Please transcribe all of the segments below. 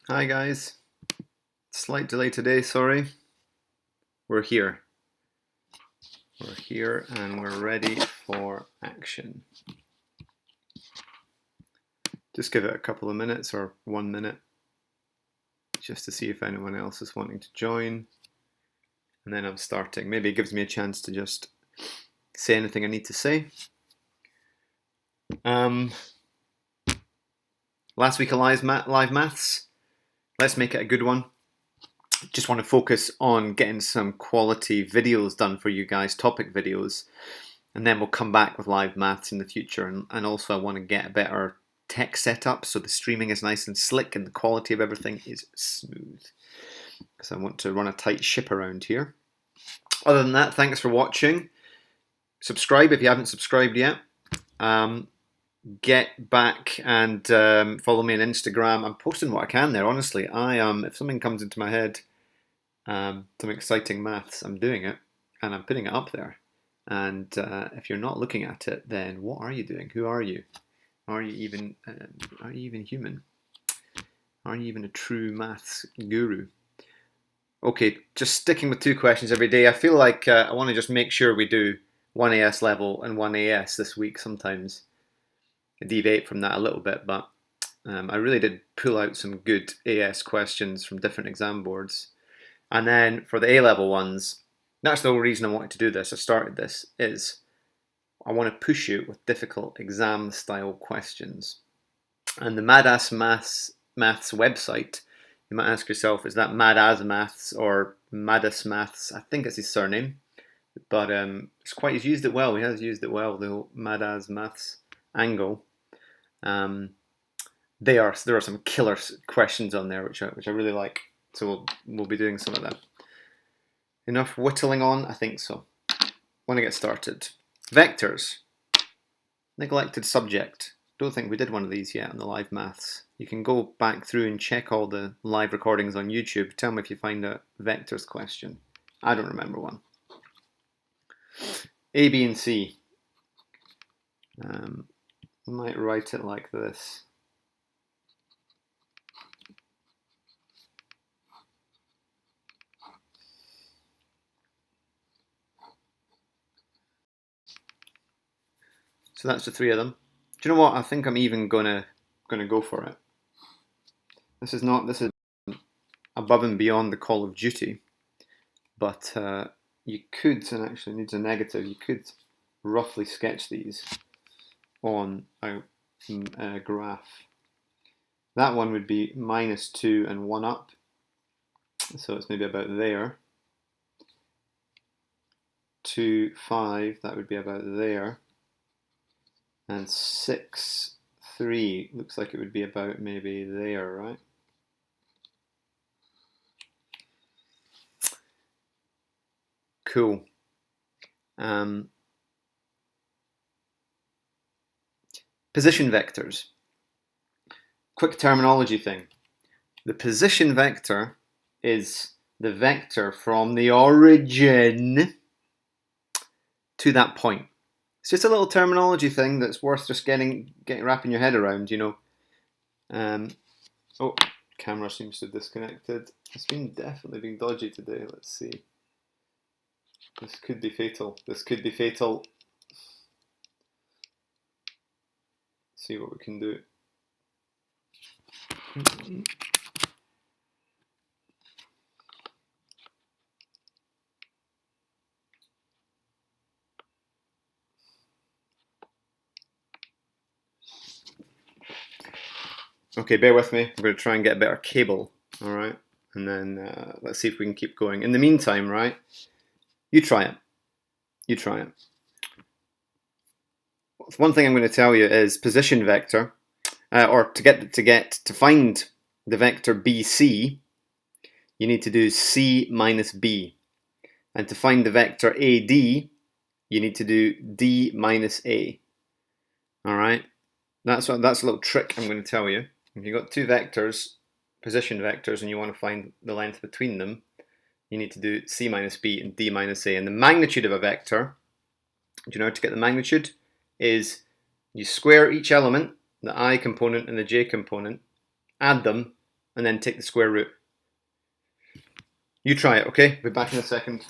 Hi guys, slight delay today, sorry. We're here. We're here and we're ready for action. Just give it a couple of minutes or 1 minute just to see if anyone else is wanting to join. And then I'm starting. Maybe it gives me a chance to just say anything I need to say. Last week of live maths. Let's make it a good one. Just want to focus on getting some quality videos done for you guys, topic videos, and then we'll come back with live maths in the future. And also I want to get a better tech setup so the streaming is nice and slick and the quality of everything is smooth, because I want to run a tight ship around here. Other than that, thanks for watching. Subscribe if you haven't subscribed yet. Get back and follow me on Instagram. I'm posting what I can there, honestly. If something comes into my head, some exciting maths, I'm doing it and I'm putting it up there. And if you're not looking at it, then what are you doing? Who are you? Are you even human? Are you even a true maths guru? Okay, just sticking with 2 questions every day. I feel like I want to just make sure we do 1 AS level and 1 AS this week. Sometimes I deviate from that a little bit, but I really did pull out some good AS questions from different exam boards. And then for the A-level ones, that's the whole reason I wanted to do this. I started this is I want to push you with difficult exam-style questions. And the Madass Maths website, you might ask yourself, is that Madass Maths or Madass Maths? I think it's his surname, but he's used it well. He has used it well, the whole Madass Maths angle. There are some killer questions on there which I really like. So we'll be doing some of them. Enough whittling on? I think so. Want to get started. Vectors. Neglected subject. Don't think we did one of these yet on the live maths. You can go back through and check all the live recordings on YouTube. Tell me if you find a vectors question. I don't remember one. A, B, and C. I might write it like this. So that's the 3 of them. Do you know what? I think I'm even gonna go for it. This is above and beyond the call of duty, but you could, and actually needs a negative, you could roughly sketch these on a graph. That one would be -2 and 1 up, so it's maybe about there. 2, 5, that would be about there. And 6, 3 looks like it would be about maybe there, right? Cool. Position vectors. Quick terminology thing. The position vector is the vector from the origin to that point. It's just a little terminology thing that's worth just wrapping your head around, you know. Oh, camera seems to have disconnected. It's definitely been dodgy today. Let's see. This could be fatal. This could be fatal. See what we can do. Okay, bear with me. I'm going to try and get a better cable, all right? And then let's see if we can keep going. In the meantime, right, you try it. You try it. One thing I'm going to tell you is position vector, or to find the vector BC, you need to do C minus B. And to find the vector AD, you need to do D minus A. All right? That's a little trick I'm going to tell you. If you've got 2 vectors, position vectors, and you want to find the length between them, you need to do C minus B and D minus A. And the magnitude of a vector, do you know how to get the magnitude? Is you square each element, the I component and the J component, add them, and then take the square root. You try it, okay? Be back in a second.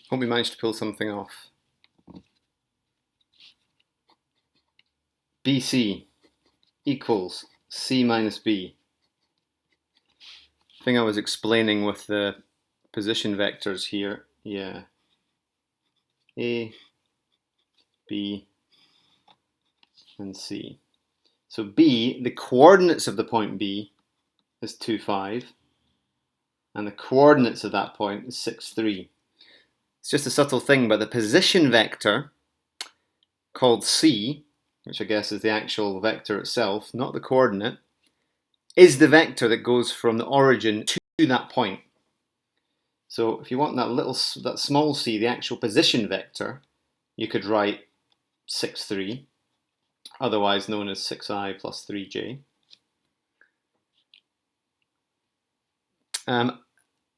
Hope we managed to pull something off. BC equals C minus B. I think I was explaining with the position vectors here. Yeah. A, B, and C. So B, the coordinates of the point B is 2, 5. And the coordinates of that point is 6, 3. It's just a subtle thing, but the position vector called C, which I guess is the actual vector itself, not the coordinate, is the vector that goes from the origin to that point. So if you want that small c, the actual position vector, you could write 6, 3, otherwise known as 6i plus 3j.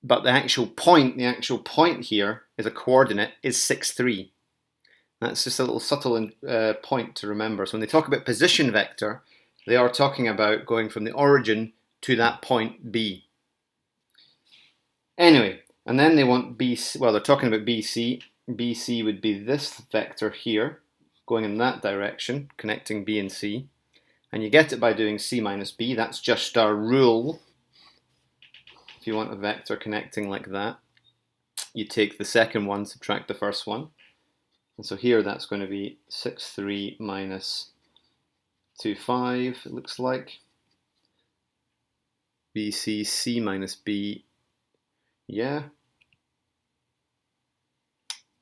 But the actual point here is a coordinate is 6, 3. That's just a little subtle point to remember. So when they talk about position vector, they are talking about going from the origin to that point B. Anyway, and then they want BC, well, they're talking about BC. BC would be this vector here, going in that direction, connecting B and C. And you get it by doing C minus B. That's just our rule. If you want a vector connecting like that, you take the second one, subtract the first one. And so here that's going to be 6, 3 minus 2, 5, it looks like. BC, C minus B. Yeah.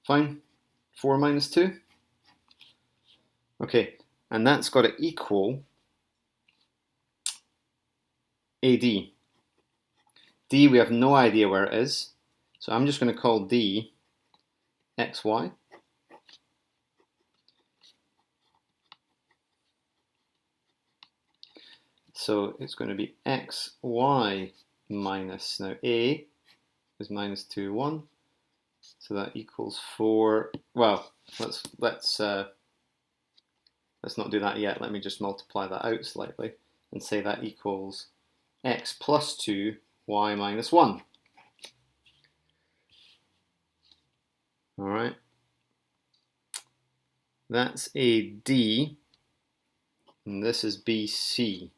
Fine. 4 minus 2. Okay, and that's got to equal AD. D, we have no idea where it is. So I'm just going to call D XY. So it's going to be xy minus, now a is minus 2, 1. So that equals 4. Well, let's not do that yet. Let me just multiply that out slightly and say that equals x plus 2, y minus 1. All right. That's AD, and this is BC.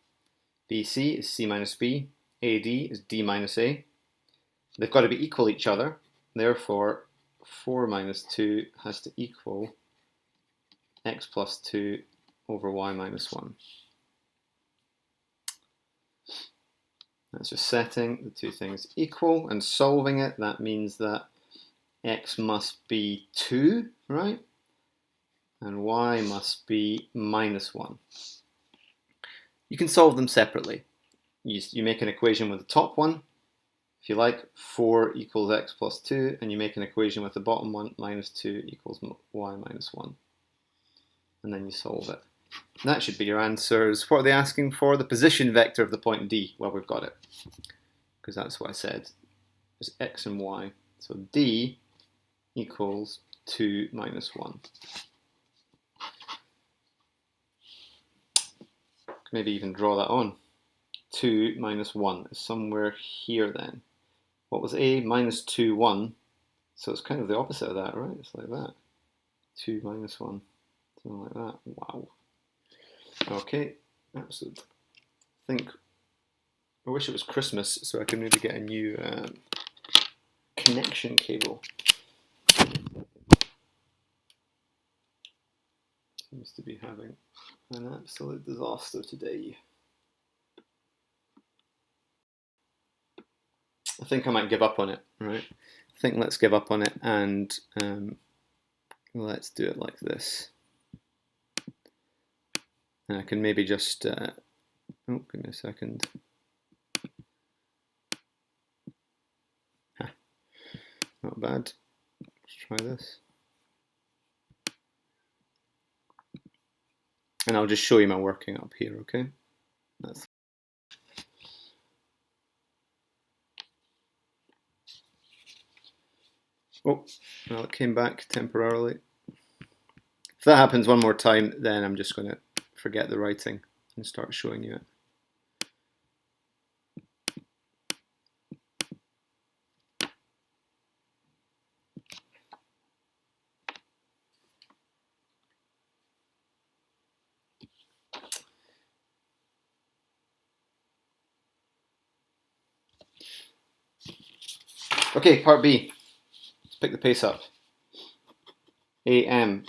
BC is C minus B, AD is D minus A. They've got to be equal each other, therefore 4 minus 2 has to equal x plus 2 over y minus 1. That's just setting the two things equal and solving it. That means that x must be 2, right? And y must be minus 1. You can solve them separately. You make an equation with the top one, if you like, 4 equals x plus 2, and you make an equation with the bottom one, minus 2 equals y minus 1. And then you solve it. That should be your answers. What are they asking for? The position vector of the point D. Well, we've got it, because that's what I said. It's x and y. So D equals 2 minus 1. Maybe even draw that on. 2 minus 1 is somewhere here then. What was A? Minus 2, 1. So it's kind of the opposite of that, right? It's like that. 2 minus 1. Something like that. Wow. Okay. Absolutely. I wish it was Christmas so I could maybe get a new connection cable. Seems to be having an absolute disaster today. I think I might give up on it, right? I think let's give up on it and let's do it like this. And I can maybe just, oh, give me a second. Not bad. Let's try this. And I'll just show you my working up here, okay? That's oh, well, it came back temporarily. If that happens one more time, then I'm just going to forget the writing and start showing you it. Okay, part B. Let's pick the pace up. AM.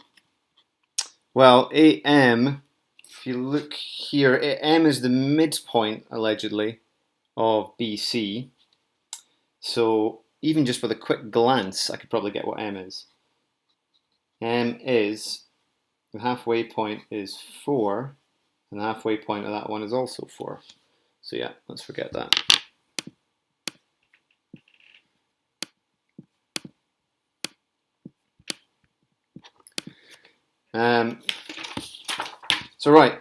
Well, AM, if you look here, AM is the midpoint, allegedly, of BC. So even just with a quick glance, I could probably get what M is. M is, the halfway point is 4, and the halfway point of that one is also 4. So yeah, let's forget that. So right,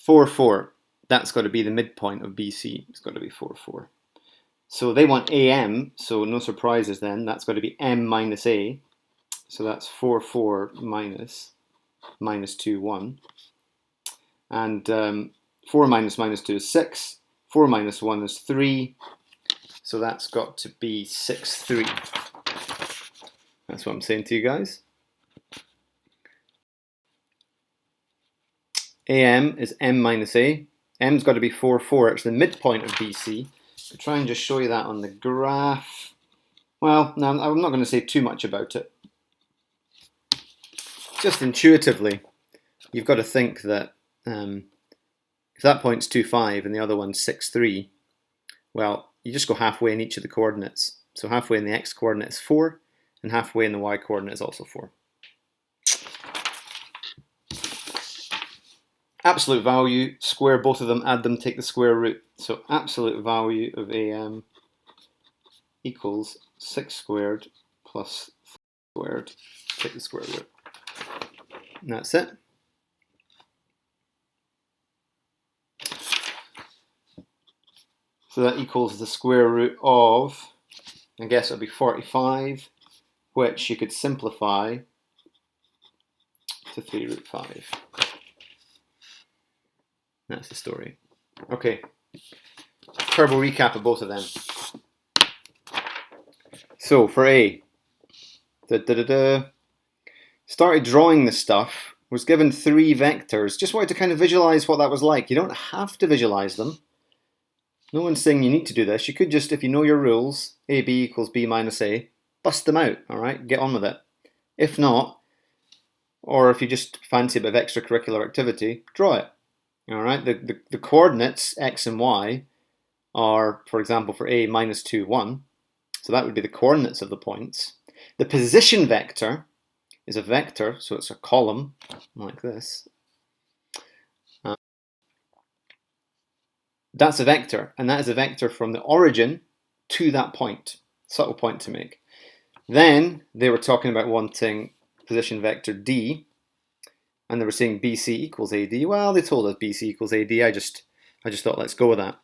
4, 4. That's got to be the midpoint of BC. It's got to be 4, 4. So they want AM, so no surprises then. That's got to be M minus A. So that's 4, 4 minus 2, 1. And 4 minus 2 is 6. 4 minus 1 is 3. So that's got to be 6, 3. That's what I'm saying to you guys. AM is M minus A. M's got to be 4, 4. It's the midpoint of BC. I'll try and just show you that on the graph. Well, no, I'm not going to say too much about it. Just intuitively, you've got to think that if that point's 2, 5 and the other one's 6, 3, well, you just go halfway in each of the coordinates. So halfway in the x coordinate is 4, and halfway in the y coordinate is also 4. Absolute value, square both of them, add them, take the square root. So absolute value of AM equals 6 squared plus 3 squared, take the square root. And that's it. So that equals the square root of, I guess it'll be 45, which you could simplify to 3 root 5. That's the story. Okay, turbo recap of both of them. So for A, started drawing this stuff, was given 3 vectors, just wanted to kind of visualize what that was like. You don't have to visualize them. No one's saying you need to do this. You could just, if you know your rules, AB equals B minus A, bust them out, all right? Get on with it. If not, or if you just fancy a bit of extracurricular activity, draw it. All right, the coordinates, x and y, are, for example, for A, minus 2, 1. So that would be the coordinates of the points. The position vector is a vector, so it's a column like this. That's a vector, and that is a vector from the origin to that point. Subtle point to make. Then they were talking about wanting position vector D, and they were saying BC equals AD. Well, they told us BC equals AD. I just thought, let's go with that.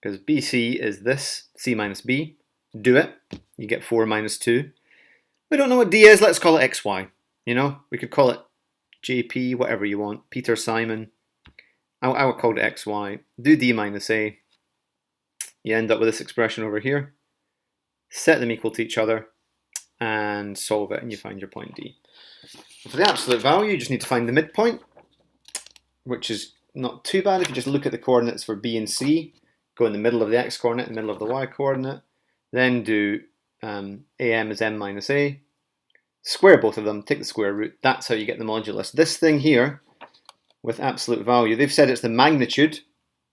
Because BC is this, C minus B. Do it. You get 4 minus 2. We don't know what D is. Let's call it XY. You know, we could call it JP, whatever you want. Peter, Simon. I would call it XY. Do D minus A. You end up with this expression over here. Set them equal to each other and solve it, and you find your point D. For the absolute value, you just need to find the midpoint, which is not too bad if you just look at the coordinates for B and C. Go in the middle of the X coordinate, the middle of the Y coordinate. Then do AM is M minus A. Square both of them, take the square root. That's how you get the modulus. This thing here, with absolute value, they've said it's the magnitude.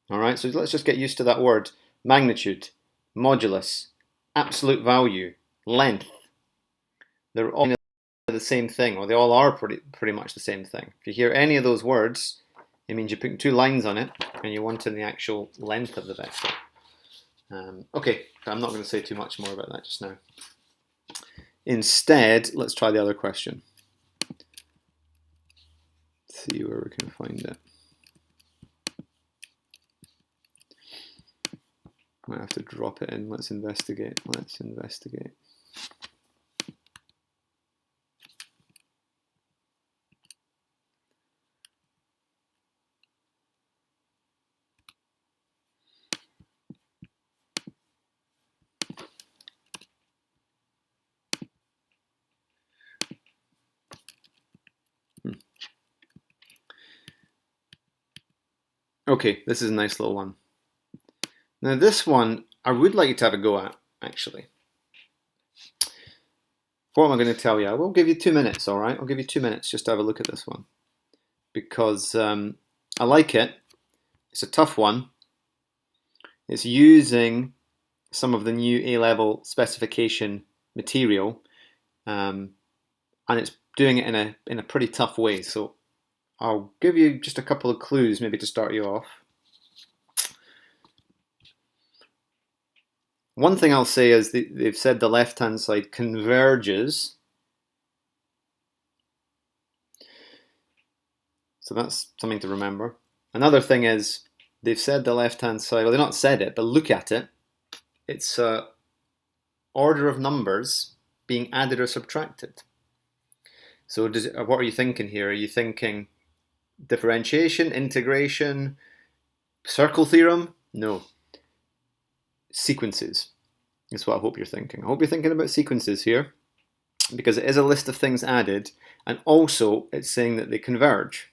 All right, so let's just get used to that word. Magnitude, modulus, absolute value, length. They're all the same thing, or they all are pretty much the same thing. If you hear any of those words, it means you're putting 2 lines on it, and you're wanting the actual length of the vector. Okay, I'm not going to say too much more about that just now. Instead, let's try the other question. Let's see where we can find it. I might have to drop it in. Let's investigate. Let's investigate. Okay, this is a nice little one. Now this one, I would like you to have a go at, actually. What am I going to tell you? I will give you 2 minutes, all right? I'll give you 2 minutes just to have a look at this one. Because I like it. It's a tough one. It's using some of the new A-level specification material. And it's doing it in a pretty tough way. So I'll give you just a couple of clues maybe to start you off. One thing I'll say is they've said the left-hand side converges. So that's something to remember. Another thing is they've said the left-hand side, well, they've not said it, but look at it. It's order of numbers being added or subtracted. So what are you thinking here? Are you thinking differentiation, integration, circle theorem? No. Sequences is what I hope you're thinking. I hope you're thinking about sequences here, because it is a list of things added, and also it's saying that they converge.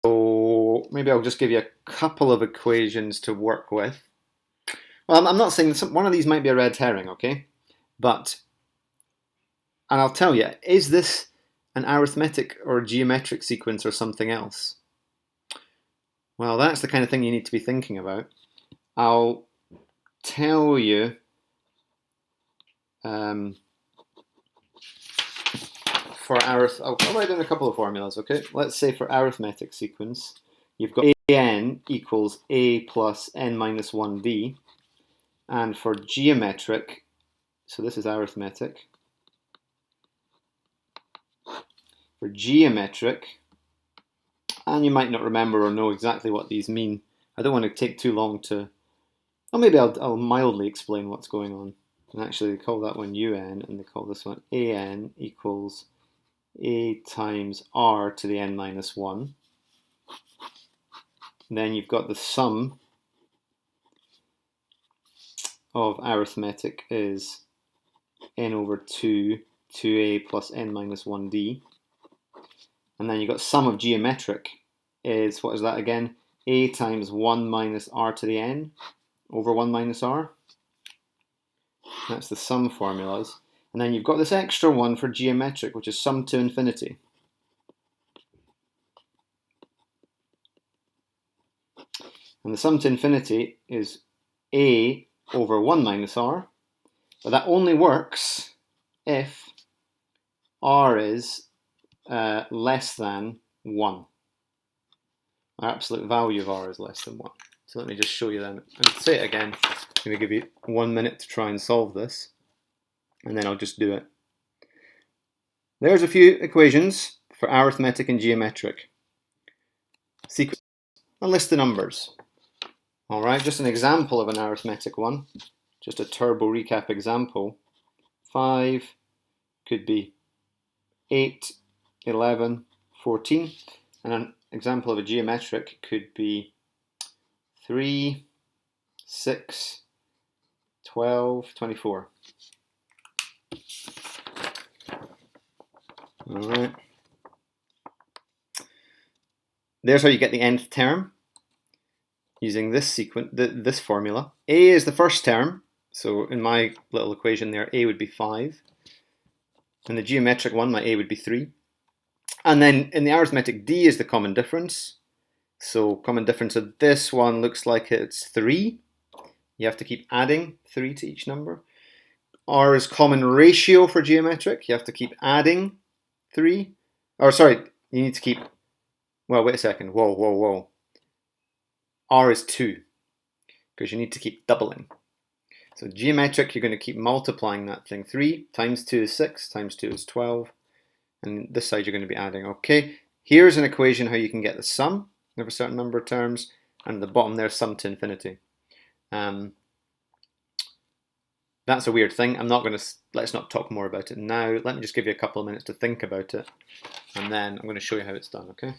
So maybe I'll just give you a couple of equations to work with. Well, I'm not saying one of these might be a red herring, okay? And I'll tell you, is this an arithmetic or a geometric sequence or something else? Well, that's the kind of thing you need to be thinking about. I'll tell you I'll write down a couple of formulas, okay? Let's say for arithmetic sequence, you've got an equals a plus n minus 1d, and for geometric, so this is arithmetic, for geometric, and you might not remember or know exactly what these mean. I don't want to take too long to, or maybe I'll mildly explain what's going on. And actually they call that one un, and they call this one an equals a times r to the n minus 1. And then you've got the sum of arithmetic is n over 2 2a plus n minus 1d. And then you've got sum of geometric is, what is that again? A times 1 minus r to the n over 1 minus r. That's the sum formulas. And then you've got this extra one for geometric, which is sum to infinity. And the sum to infinity is a over 1 minus r. But that only works if r is less than 1. Our absolute value of r is less than 1. So let me just show you then. I'll say it again. I'm going to give you 1 minute to try and solve this. And then I'll just do it. There's a few equations for arithmetic and geometric. Sequence. I'll list the numbers. All right, just an example of an arithmetic one. Just a turbo recap example. 5 could be 8, 11, 14. And an example of a geometric could be 3, 6, 12, 24. All right. There's how you get the nth term using this sequence, this formula. A is the first term, so in my little equation there, A would be 5. In the geometric one, my A would be 3. And then in the arithmetic, D is the common difference. So common difference of this one looks like it's 3. You have to keep adding 3 to each number. R is common ratio for geometric. You have to keep adding 3. Or sorry, you need to keep, well, wait a second. Whoa. R is 2, because you need to keep doubling. So geometric, you're going to keep multiplying that thing. 3 times 2 is 6, times 2 is 12. And this side you're going to be adding. Okay, here's an equation how you can get the sum of a certain number of terms. And at the bottom there, sum to infinity. That's a weird thing. Let's not talk more about it now. Let me just give you a couple of minutes to think about it. And then I'm going to show you how it's done, okay?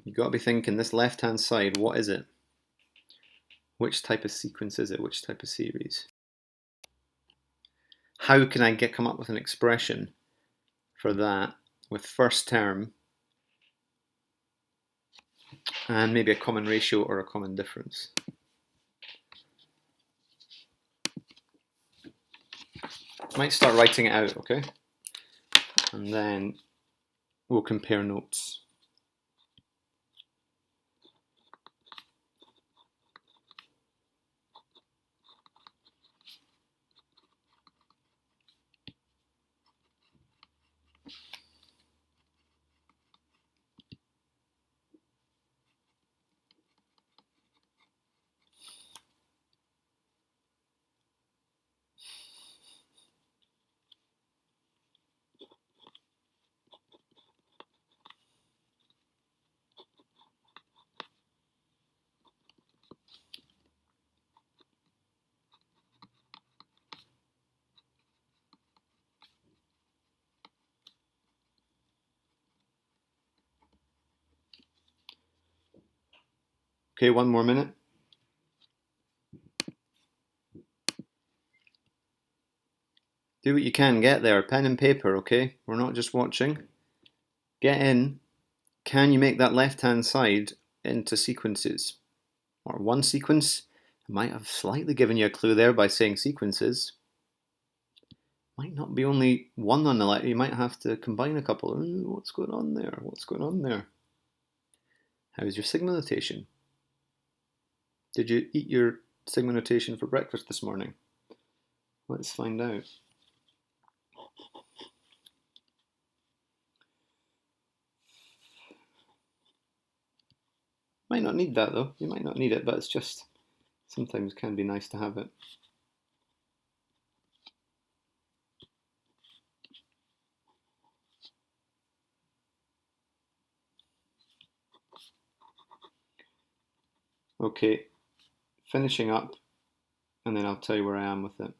You've got to be thinking, this left-hand side, what is it? Which type of sequence is it? Which type of series? How can I come up with an expression for that with first term and maybe a common ratio or a common difference? Might start writing it out, okay? And then we'll compare notes. Okay, one more minute. Do what you can, get there, pen and paper, okay? We're not just watching. Get in. Can you make that left-hand side into sequences? Or one sequence? I might have slightly given you a clue there by saying sequences. Might not be only one on the left, you might have to combine a couple. What's going on there? What's going on there? How's your sigma notation? Did you eat your sigma notation for breakfast this morning? Let's find out. Might not need that though. You might not need it, but it's just sometimes can be nice to have it. Okay, finishing up, and then I'll tell you where I am with it.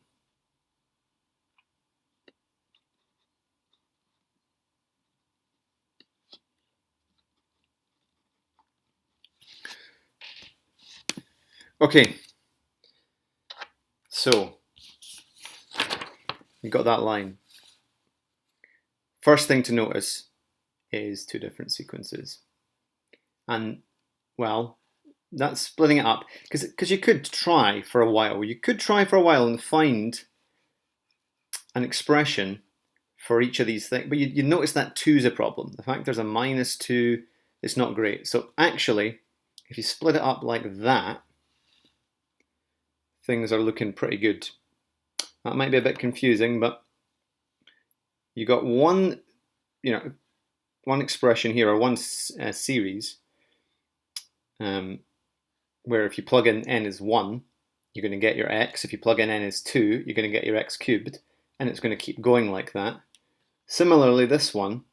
Okay, so you got that line. First thing to notice is two different sequences. And, well, that's splitting it up, because you could try for a while. You could try for a while and find an expression for each of these things, but you notice that 2 is a problem. The fact there's a -2, it's not great. So actually, if you split it up like that, things are looking pretty good. That might be a bit confusing, but you got one expression here, or one series, where if you plug in n is 1, you're going to get your x. If you plug in n is 2, you're going to get your x cubed, and it's going to keep going like that. Similarly, this one,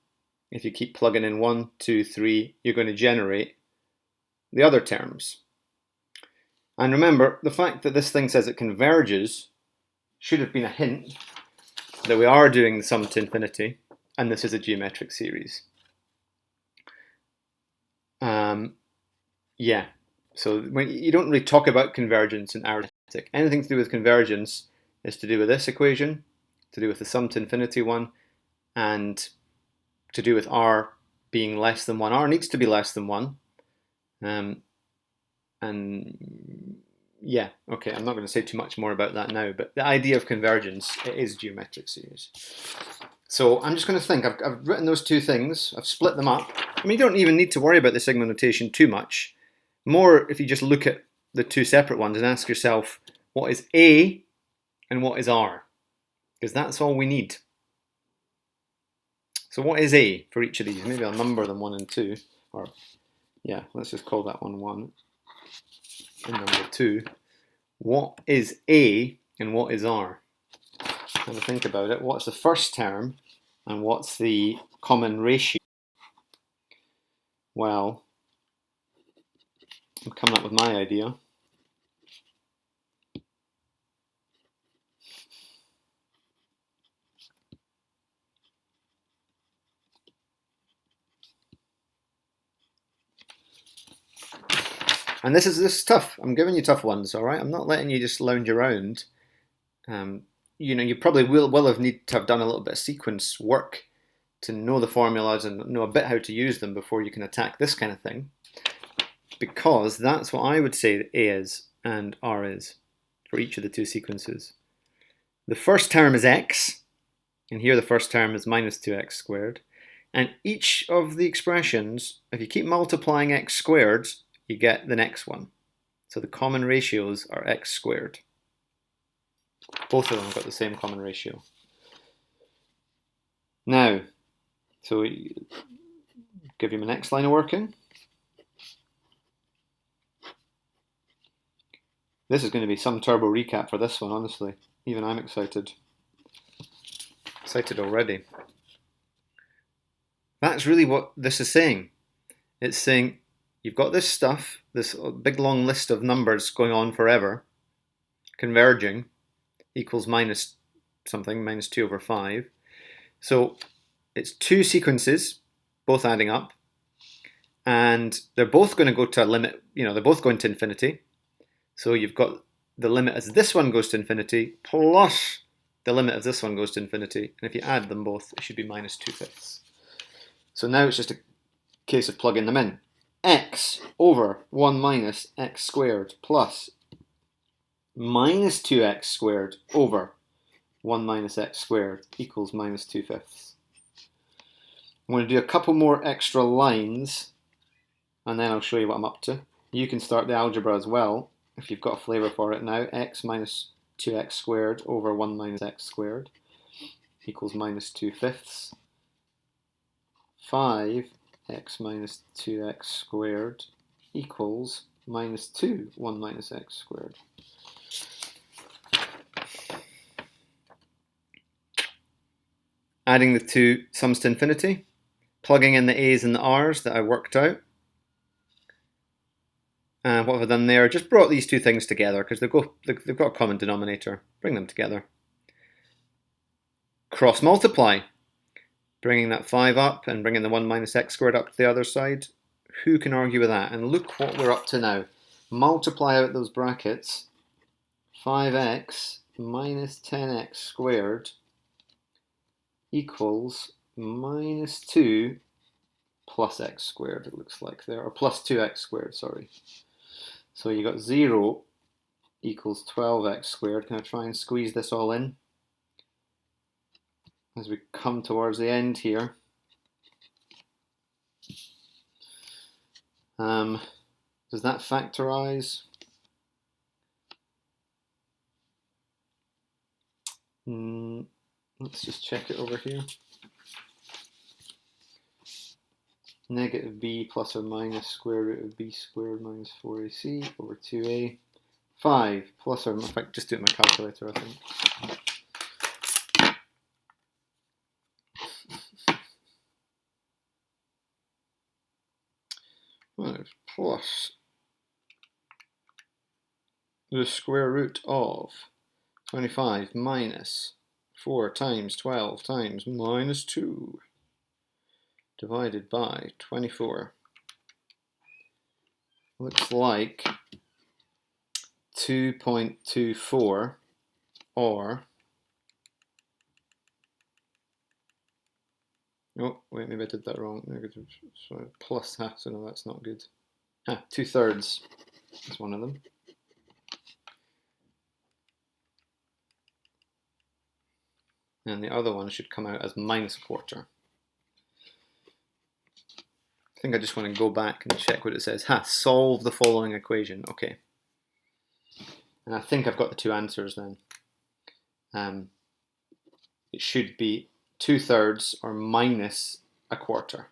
if you keep plugging in 1, 2, 3, you're going to generate the other terms. And remember, the fact that this thing says it converges should have been a hint that we are doing the sum to infinity, and this is a geometric series. Yeah, so when you don't really talk about convergence in arithmetic. Anything to do with convergence is to do with this equation, to do with the sum to infinity one, and to do with r being less than 1. R needs to be less than 1. And yeah, okay, I'm not going to say too much more about that now, but the idea of convergence is geometric series. So I'm just going to think, I've written those two things, I've split them up. I mean, you don't even need to worry about the sigma notation too much. More if you just look at the two separate ones and ask yourself, what is A and what is R? Because that's all we need. So what is A for each of these? Maybe I'll number them 1 and 2. Or yeah, let's just call that one 1 and number 2. What is A and what is R? Have a think about it. What's the first term and what's the common ratio? Well, I'm coming up with my idea. And this is tough. I'm giving you tough ones, all right? I'm not letting you just lounge around. You know, you probably will have need to have done a little bit of sequence work to know the formulas and know a bit how to use them before you can attack this kind of thing. Because that's what I would say that A is and R is for each of the two sequences. The first term is x, and here the first term is minus 2x squared. And each of the expressions, if you keep multiplying x squared, you get the next one. So the common ratios are x squared. Both of them got the same common ratio. Now, so give you my next line of working. This is going to be some turbo recap for this one, honestly. Even I'm excited. Excited already. That's really what this is saying. It's saying you've got this stuff, this big long list of numbers going on forever, converging, equals minus something, minus 2 over 5. So it's two sequences, both adding up, and they're both going to go to a limit, you know, they're both going to infinity. So you've got the limit as this one goes to infinity plus the limit as this one goes to infinity. And if you add them both, it should be minus 2/5. So now it's just a case of plugging them in. X over 1 minus x squared plus minus 2x squared over 1 minus x squared equals minus 2/5. I'm going to do a couple more extra lines and then I'll show you what I'm up to. You can start the algebra as well if you've got a flavour for it now. X minus 2x squared over 1 minus x squared equals minus 2/5. 5x minus 2x squared equals minus 2 1 minus x squared. Adding the two sums to infinity, plugging in the a's and the r's that I worked out. And what have I done there? Just brought these two things together because they've got a common denominator. Bring them together. Cross multiply, bringing that 5 up and bringing the 1 minus x squared up to the other side. Who can argue with that? And look what we're up to now. Multiply out those brackets. 5x minus 10x squared equals minus 2 plus x squared, it looks like there, or plus 2x squared, sorry. So you got 0 equals 12x squared. Can I try and squeeze this all in as we come towards the end here? Does that factorize? Let's just check it over here. Negative b plus or minus square root of b squared minus 4ac over 2a 5 plus or, if I just do it in my calculator, I think. Plus the square root of 25 minus 4 times 12 times minus 2 divided by 24 looks like 2.24 or, oh wait, maybe I did that wrong, negative, so plus, so no, that's not good. 2/3 is one of them. And the other one should come out as minus a quarter. I think I just want to go back and check what it says. Solve the following equation. Okay. And I think I've got the two answers then. It should be 2/3 or minus a quarter.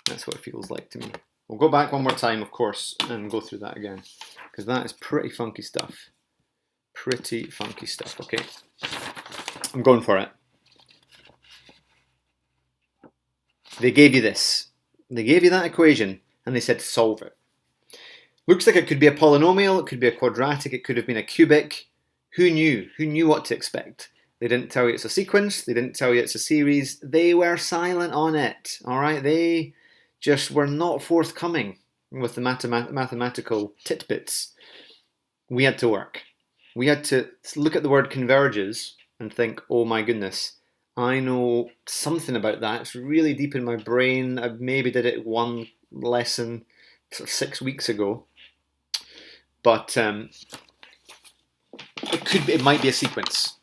That's what it feels like to me. We'll go back one more time, of course, and go through that again, because that is pretty funky stuff. Pretty funky stuff. Okay. I'm going for it. They gave you this. They gave you that equation and they said solve it. Looks like it could be a polynomial, it could be a quadratic, it could have been a cubic. Who knew? Who knew what to expect? They didn't tell you it's a sequence, they didn't tell you it's a series. They were silent on it, all right? They just were not forthcoming with the mathematical titbits. We had to work. We had to look at the word converges and think, oh my goodness, I know something about that. It's really deep in my brain. I maybe did it one lesson sort of 6 weeks ago. But it might be a sequence.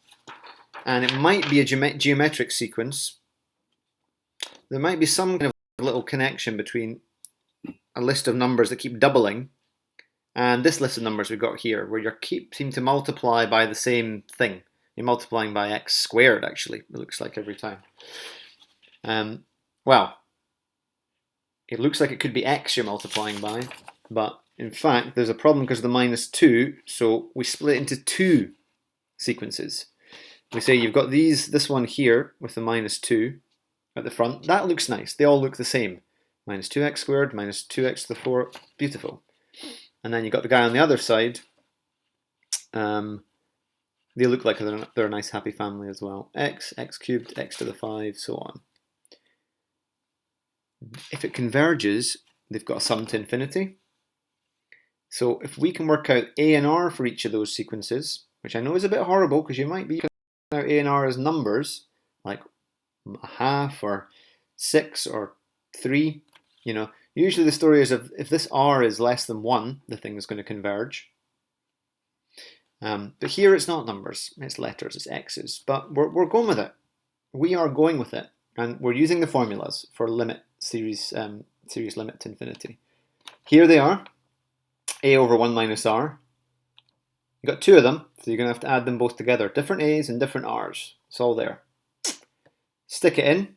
And it might be a geometric sequence. There might be some kind of little connection between a list of numbers that keep doubling and this list of numbers we've got here, where you seem to multiply by the same thing. You're multiplying by x squared, actually, it looks like every time. Well, it looks like it could be x you're multiplying by, but in fact, there's a problem because of the minus 2, so we split into two sequences. We say you've got this one here with the minus 2 at the front. That looks nice. They all look the same. Minus 2x squared, minus 2x to the 4. Beautiful. And then you've got the guy on the other side. They look like they're a nice happy family as well. X cubed, x to the 5, so on. If it converges, they've got a sum to infinity. So if we can work out A and R for each of those sequences, which I know is a bit horrible because you might be working out A and R as numbers, like a half or 6 or 3. You know, usually the story is if this R is less than 1, the thing is going to converge. But here it's not numbers, it's letters, it's X's. But we're going with it. We are going with it. And we're using the formulas for limit series limit to infinity. Here they are. A over 1 minus R. You've got two of them, so you're going to have to add them both together. Different A's and different R's. It's all there. Stick it in.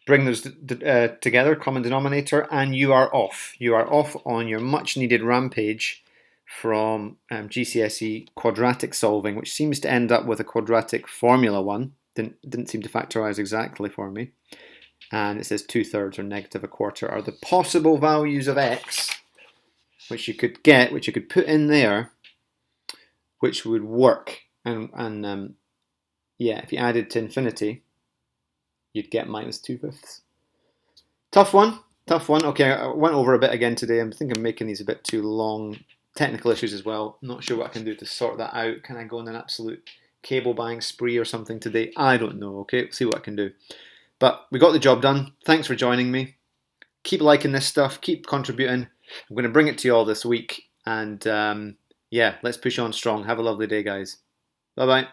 Bring those together, common denominator, and you are off. You are off on your much needed rampage from GCSE quadratic solving, which seems to end up with a quadratic formula one. Didn't seem to factorize exactly for me. And it says 2/3 or negative a quarter are the possible values of x, which you could get, which you could put in there, which would work. And yeah, if you added to infinity, you'd get minus 2/5. Tough one, tough one. Okay, I went over a bit again today. I think I'm making these a bit too long. Technical issues as well. Not sure what I can do to sort that out. Can I go on an absolute cable buying spree or something today? I don't know. Okay, we'll see what I can do. But we got the job done. Thanks for joining me. Keep liking this stuff. Keep contributing. I'm going to bring it to you all this week. And yeah, let's push on strong. Have a lovely day, guys. Bye-bye.